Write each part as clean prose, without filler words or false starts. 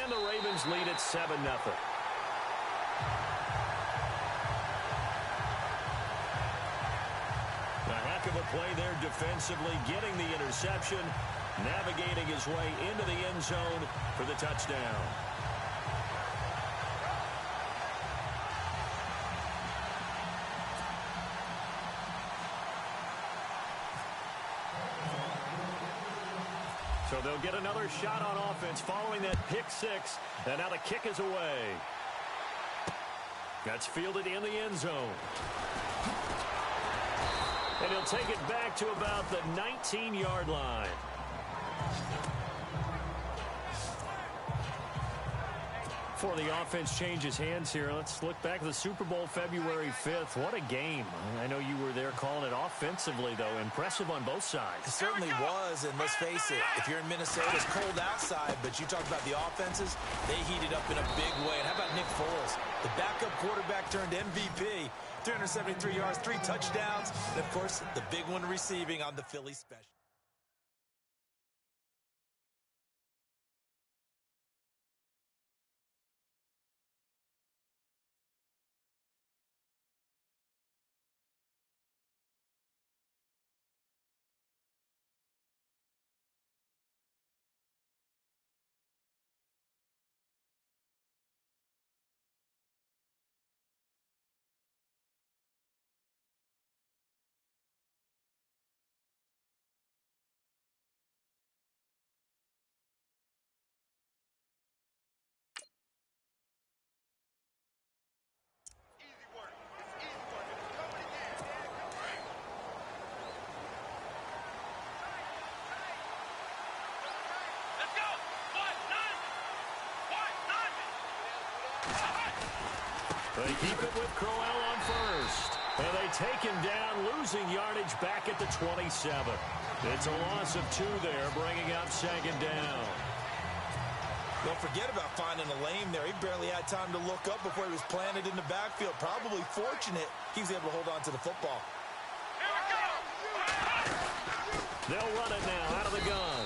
And the Ravens lead at 7-0. A heck of a play there defensively, getting the interception, navigating his way into the end zone for the touchdown. So they'll get another shot on offense following that pick six. And now the kick is away. That's fielded in the end zone. And he'll take it back to about the 19-yard line. Before the offense changes hands here, let's look back at the Super Bowl February 5th. What a game. I know you were there calling it offensively, though. Impressive on both sides. It certainly was, and let's face it, if you're in Minnesota, it's cold outside, but you talk about the offenses, they heated up in a big way. And how about Nick Foles? The backup quarterback turned MVP, 373 yards, 3 touchdowns, and, of course, the big one receiving on the Philly special. They keep it with Crowell on first. And they take him down, losing yardage back at the 27. It's a loss of 2 there, bringing up second down. Don't forget about finding a lane there. He barely had time to look up before he was planted in the backfield. Probably fortunate he was able to hold on to the football. They'll run it now out of the gun.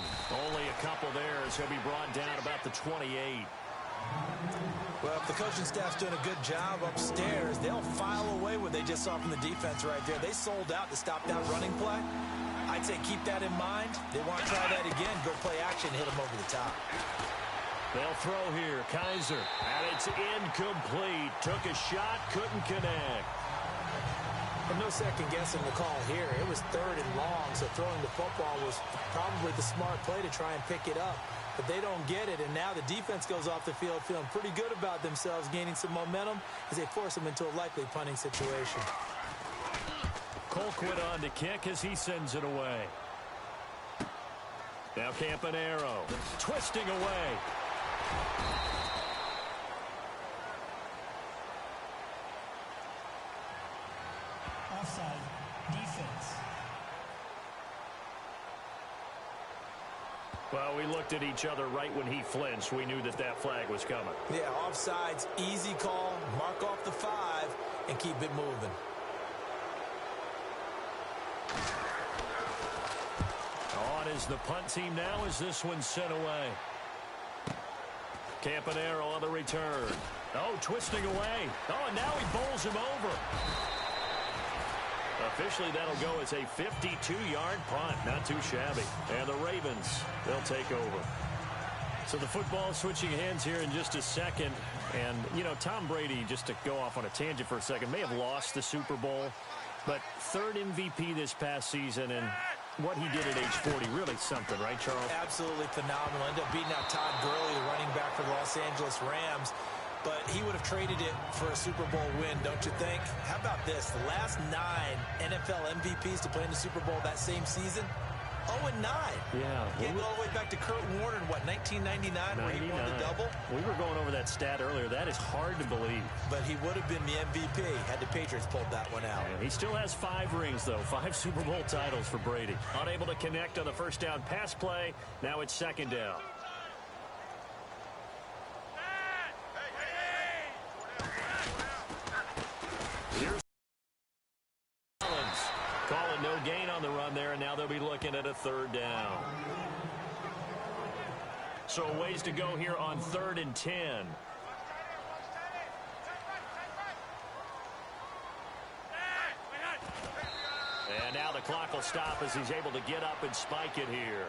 Only a couple there as he'll be brought down about the 28. Well, if the coaching staff's doing a good job upstairs, they'll file away what they just saw from the defense right there. They sold out to stop that running play. I'd say keep that in mind. They want to try that again. Go play action, hit them over the top. They'll throw here. Kaiser. And it's incomplete. Took a shot, couldn't connect. But no second guessing the call here. It was 3rd and long, so throwing the football was probably the smart play to try and pick it up. But they don't get it, and now the defense goes off the field feeling pretty good about themselves, gaining some momentum as they force them into a likely punting situation. Colquitt on to kick as he sends it away. Now Campanaro twisting away. Offside, defense. Well, we looked at each other right when he flinched. We knew that that flag was coming. Yeah, offsides, easy call, mark off the 5, and keep it moving. On is the punt team now as this one's sent away. Campanaro on the return. Oh, twisting away. Oh, and now he bowls him over. Officially, that'll go as a 52-yard punt. Not too shabby. And the Ravens, they'll take over. So the football switching hands here in just a second. And, you know, Tom Brady, just to go off on a tangent for a second, may have lost the Super Bowl. But 3rd MVP this past season, and what he did at age 40, really something, right, Charles? Absolutely phenomenal. Ended up beating out Todd Gurley, the running back for the Los Angeles Rams. But he would have traded it for a Super Bowl win, don't you think? How about this? The last 9 NFL MVPs to play in the Super Bowl that same season, 0-9. Yeah. Getting all the way back to Kurt Warner in, what, 1999 where he won the double? We were going over that stat earlier. That is hard to believe. But he would have been the MVP had the Patriots pulled that one out. And he still has 5 rings, though. 5 Super Bowl titles for Brady. Unable to connect on the first down pass play. Now it's second down. Here's Collins. Calling no gain on the run there, and now they'll be looking at a 3rd down. So ways to go here on 3rd and 10. And now the clock will stop as he's able to get up and spike it here.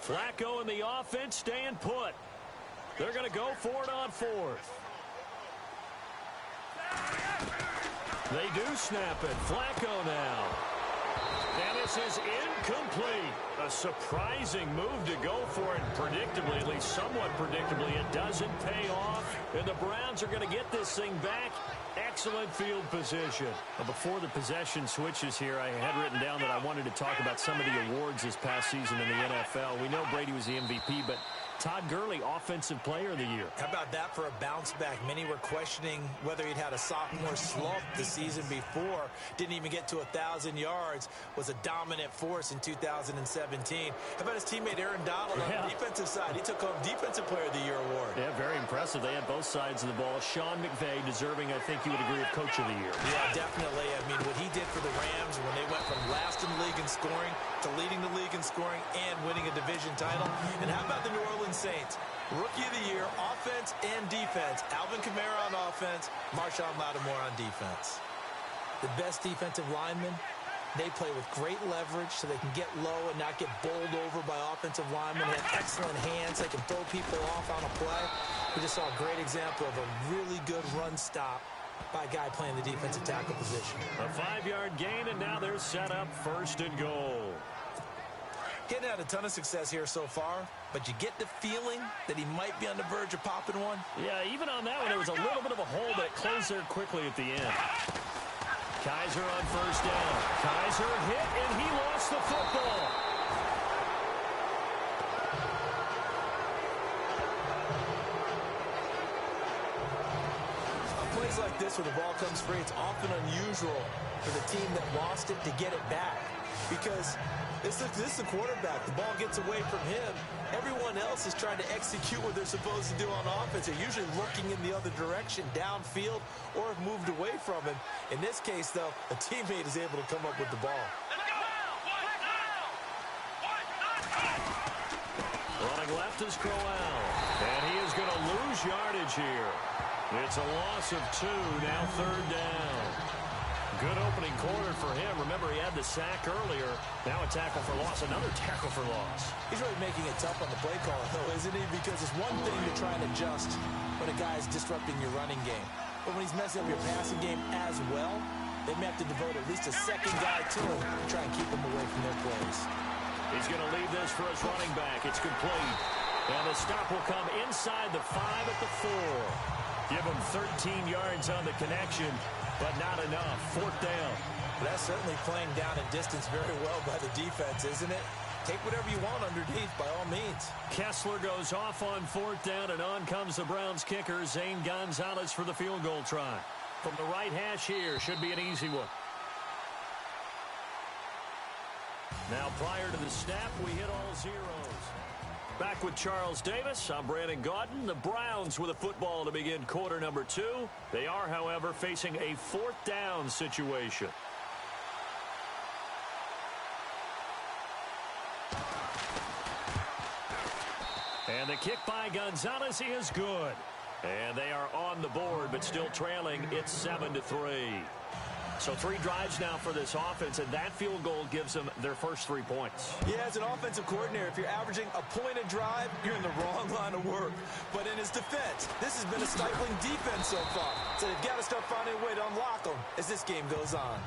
Flacco and the offense staying put. They're going to go for it on 4th. They do snap it. Flacco now. And this is incomplete. A surprising move to go for it. Predictably, at least somewhat predictably, it doesn't pay off. And the Browns are going to get this thing back. Excellent field position. Well, before the possession switches here, I had written down that I wanted to talk about some of the awards this past season in the NFL. We know Brady was the MVP, but Todd Gurley, Offensive Player of the Year. How about that for a bounce back? Many were questioning whether he'd had a sophomore slump the season before. Didn't even get to 1,000 yards. Was a dominant force in 2017. How about his teammate Aaron Donald on the defensive side? He took home Defensive Player of the Year award. Yeah, very impressive. They had both sides of the ball. Sean McVay deserving, I think you would agree, of Coach of the Year. Yeah, definitely. I mean, what he did for the Rams when they went from last in the league in scoring to leading the league in scoring and winning a division title. And how about the New Orleans Saints? Rookie of the Year, offense and defense. Alvin Kamara on offense, Marshawn Lattimore on defense. The best defensive linemen, they play with great leverage so they can get low and not get bowled over by offensive linemen. They have excellent hands. They can throw people off on a play. We just saw a great example of a really good run stop by a guy playing the defensive tackle position. A 5-yard gain, and now they're set up 1st and goal. Getting had a ton of success here so far, but you get the feeling that he might be on the verge of popping one. Yeah, even on that one, there was a little bit of a hole, but it closed there quickly at the end. Kaiser on 1st down. Kaiser hit, and he lost the football. On plays like this where the ball comes free, it's often unusual for the team that lost it to get it back because this is the quarterback. The ball gets away from him. Everyone else is trying to execute what they're supposed to do on offense. They're usually looking in the other direction, downfield, or have moved away from him. In this case, though, a teammate is able to come up with the ball. Running left is Crowell. And he is going to lose yardage here. It's a loss of 2, now 3rd down. Good opening quarter for him. Remember, he had the sack earlier. Now a tackle for loss, another tackle for loss. He's really making it tough on the play caller, though, isn't he? Because it's one thing to try and adjust when a guy's disrupting your running game. But when he's messing up your passing game as well, they may have to devote at least a second guy to him to try and keep him away from their plays. He's going to leave this for his running back. It's complete. And the stop will come inside the 5 at the 4. Give him 13 yards on the connection, but not enough. 4th down. But that's certainly playing down and distance very well by the defense, isn't it? Take whatever you want underneath, by all means. Kessler goes off on 4th down, and on comes the Browns kicker, Zane Gonzalez, for the field goal try. From the right hash here, should be an easy one. Now, prior to the snap, we hit all zeros. Back with Charles Davis, I'm Brandon Gaudin. The Browns with a football to begin quarter number 2. They are, however, facing a 4th down situation. And the kick by Gonzalez is good. And they are on the board, but still trailing. It's 7-3. So 3 drives now for this offense, and that field goal gives them their first 3 points. Yeah, as an offensive coordinator, if you're averaging a point a drive, you're in the wrong line of work. But in his defense, this has been a stifling defense so far. So they've got to start finding a way to unlock them as this game goes on.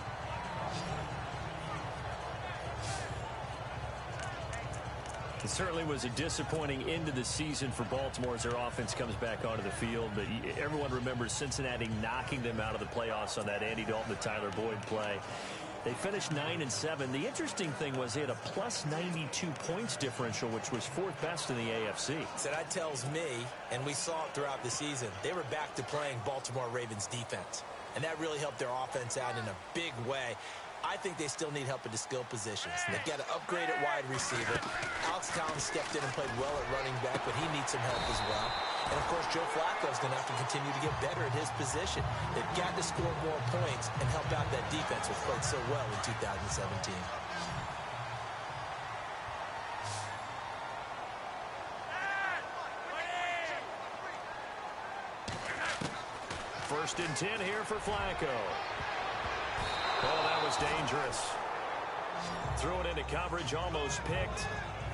It certainly was a disappointing end of the season for Baltimore as their offense comes back onto the field. But everyone remembers Cincinnati knocking them out of the playoffs on that Andy Dalton to Tyler Boyd play. They finished 9-7. The interesting thing was they had a plus 92 points differential, which was 4th best in the AFC. So that tells me, and we saw it throughout the season, they were back to playing Baltimore Ravens defense. And that really helped their offense out in a big way. I think they still need help at the skill positions. They've got to upgrade at wide receiver. Alex Collins stepped in and played well at running back, but he needs some help as well. And, of course, Joe Flacco's going to have to continue to get better at his position. They've got to score more points and help out that defense, which played so well in 2017. First and 10 here for Flacco. Oh, that was dangerous. Threw it into coverage, almost picked,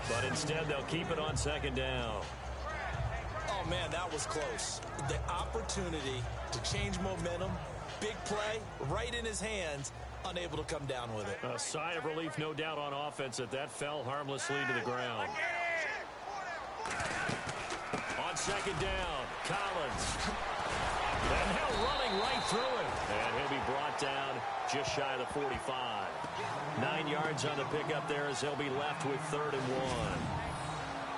but instead they'll keep it on second down. Oh, man, that was close. The opportunity to change momentum, big play, right in his hands, unable to come down with it. A sigh of relief, no doubt, on offense that fell harmlessly to the ground. On second down, Collins. And now running right through it. And he'll be brought down just shy of the 45. 9 yards on the pickup there as they'll be left with 3rd and 1.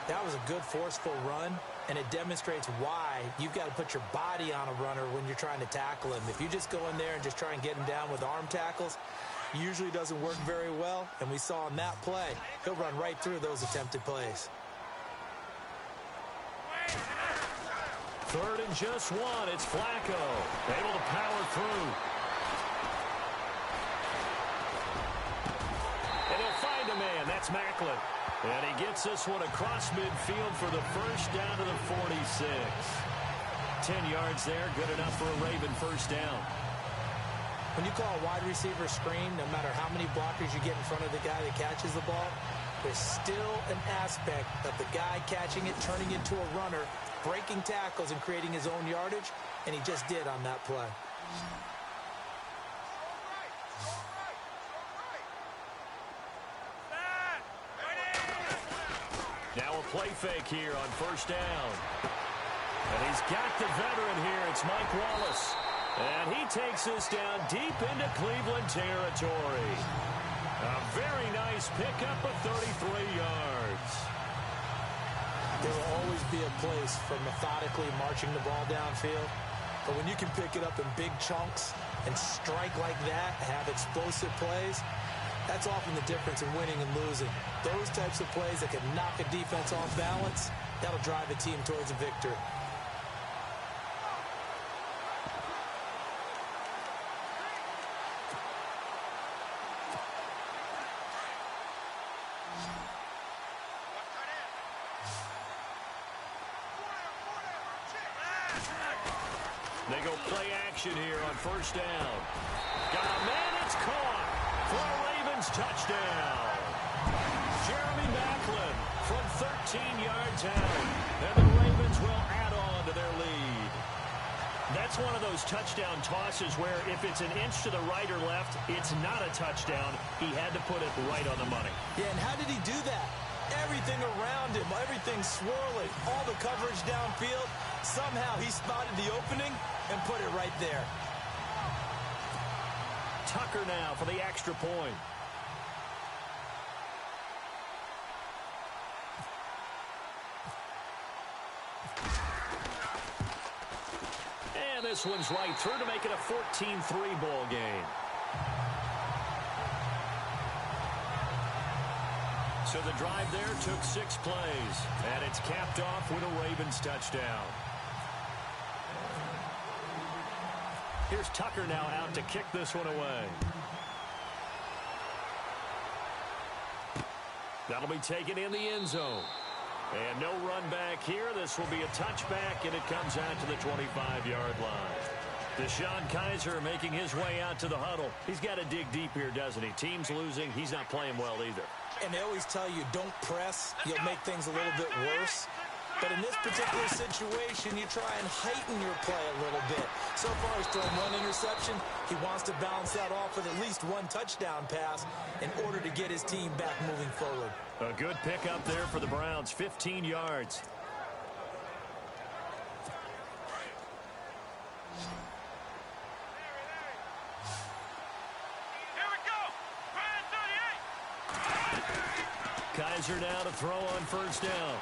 That was a good, forceful run, and it demonstrates why you've got to put your body on a runner when you're trying to tackle him. If you just go in there and just try and get him down with arm tackles, usually doesn't work very well, and we saw in that play, he'll run right through those attempted plays. 3rd and just 1. It's Flacco, able to power through. And he'll find a man. That's Macklin. And he gets this one across midfield for the first down to the 46. 10 yards there, good enough for a Raven first down. When you call a wide receiver screen, no matter how many blockers you get in front of the guy that catches the ball, there's still an aspect of the guy catching it, turning into a runner, breaking tackles and creating his own yardage, and he just did on that play. Now a play fake here on first down. And he's got the veteran here. It's Mike Wallace. And he takes this down deep into Cleveland territory. A very nice pickup of 33 yards. There will always be a place for methodically marching the ball downfield. But when you can pick it up in big chunks and strike like that, have explosive plays, that's often the difference in winning and losing. Those types of plays that can knock a defense off balance, that'll drive a team towards a victory. They go play action here on first down. Got a man, it's caught for a Ravens touchdown. Jeremy Macklin from 13 yards out. And the Ravens will add on to their lead. That's one of those touchdown tosses where if it's an inch to the right or left, it's not a touchdown. He had to put it right on the money. Yeah, and how did he do that? Everything around him, everything swirling, all the coverage downfield. Somehow he spotted the opening and put it right there. Tucker now for the extra point. And this one's right through to make it a 14-3 ball game. So the drive there took 6 plays, and it's capped off with a Ravens touchdown. Here's Tucker now out to kick this one away. That'll be taken in the end zone. And no run back here. This will be a touchback, and it comes out to the 25-yard line. Deshaun Kaiser making his way out to the huddle. He's got to dig deep here, doesn't he? Team's losing. He's not playing well either. And they always tell you, don't press. You'll make things a little bit worse. But in this particular situation, you try and heighten your play a little bit. So far, he's thrown 1 interception. He wants to balance that off with at least 1 touchdown pass in order to get his team back moving forward. A good pickup there for the Browns, 15 yards. Kaiser now to throw on first down.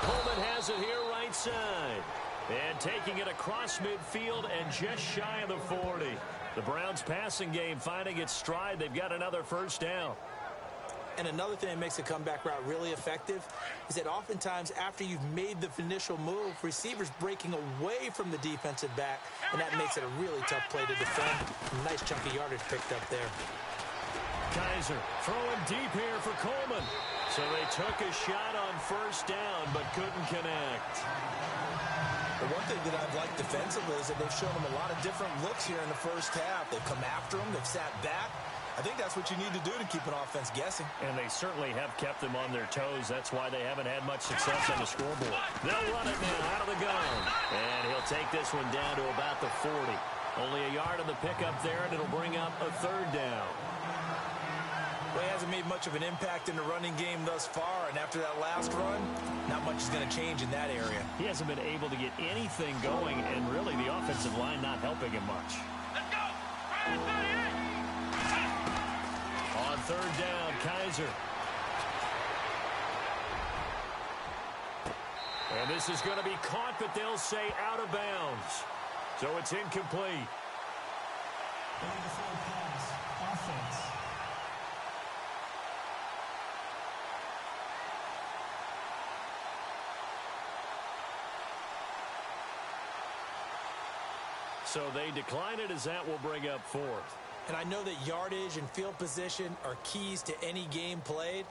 Coleman has it here right side. And taking it across midfield and just shy of the 40. The Browns passing game finding its stride. They've got another first down. And another thing that makes a comeback route really effective is that oftentimes after you've made the initial move, receivers breaking away from the defensive back, and that makes it a really tough play to defend. Nice chunky yardage picked up there. Kaiser throwing deep here for Coleman. So they took a shot on first down but couldn't connect. The one thing that I've liked defensively is that they've shown them a lot of different looks here in the first half. They've come after them. They've sat back. I think that's what you need to do to keep an offense guessing. And they certainly have kept them on their toes. That's why they haven't had much success on the scoreboard. They'll run it now out of the gun. And he'll take this one down to about the 40. Only a yard on the pickup there, and it'll bring up a third down. Well, he hasn't made much of an impact in the running game thus far, and after that last run, not much is going to change in that area. He hasn't been able to get anything going, and really the offensive line not helping him much. Let's go! On third down, Kaiser. And this is going to be caught, but they'll say out of bounds. So it's incomplete. 84 pass, offense. So they decline it as that will bring up fourth. And I know that yardage and field position are keys to any game played,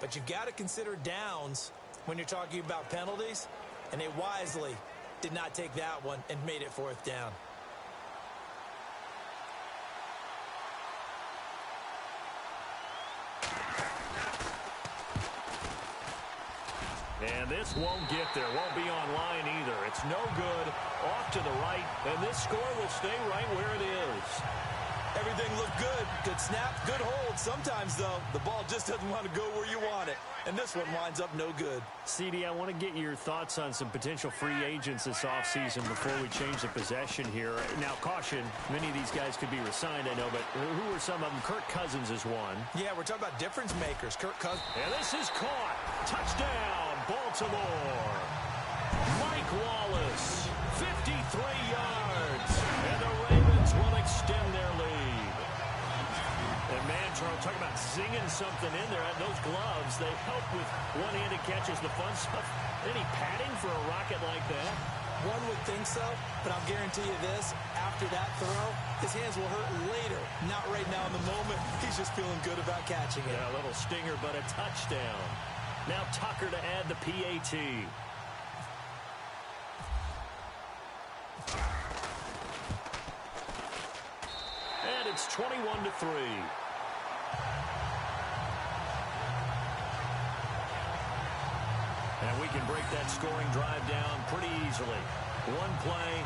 but you've got to consider downs when you're talking about penalties, and they wisely did not take that one and made it fourth down. And this won't get there, won't be online either. It's no good, off to the right, and this score will stay right where it is. Everything looked good. Good snap, good hold. Sometimes, though, the ball just doesn't want to go where you want it. And this one winds up no good. CD, I want to get your thoughts on some potential free agents this offseason before we change the possession here. Now, caution, many of these guys could be resigned, I know, but who are some of them? Kirk Cousins is one. Yeah, we're talking about difference makers. Kirk Cousins. And this is caught. Touchdown, Baltimore. Mike Wallace, 53 yards. And the Ravens will extend their lead. And man, Charles, talking about zinging something in there. Those gloves, they help with one-handed catches, the fun stuff. Any padding for a rocket like that? One would think so, but I'll guarantee you this, after that throw, his hands will hurt later. Not right now in the moment. He's just feeling good about catching it. Yeah, a little stinger, but a touchdown. Now Tucker to add the PAT. And it's 21-3. And we can break that scoring drive down pretty easily. One play,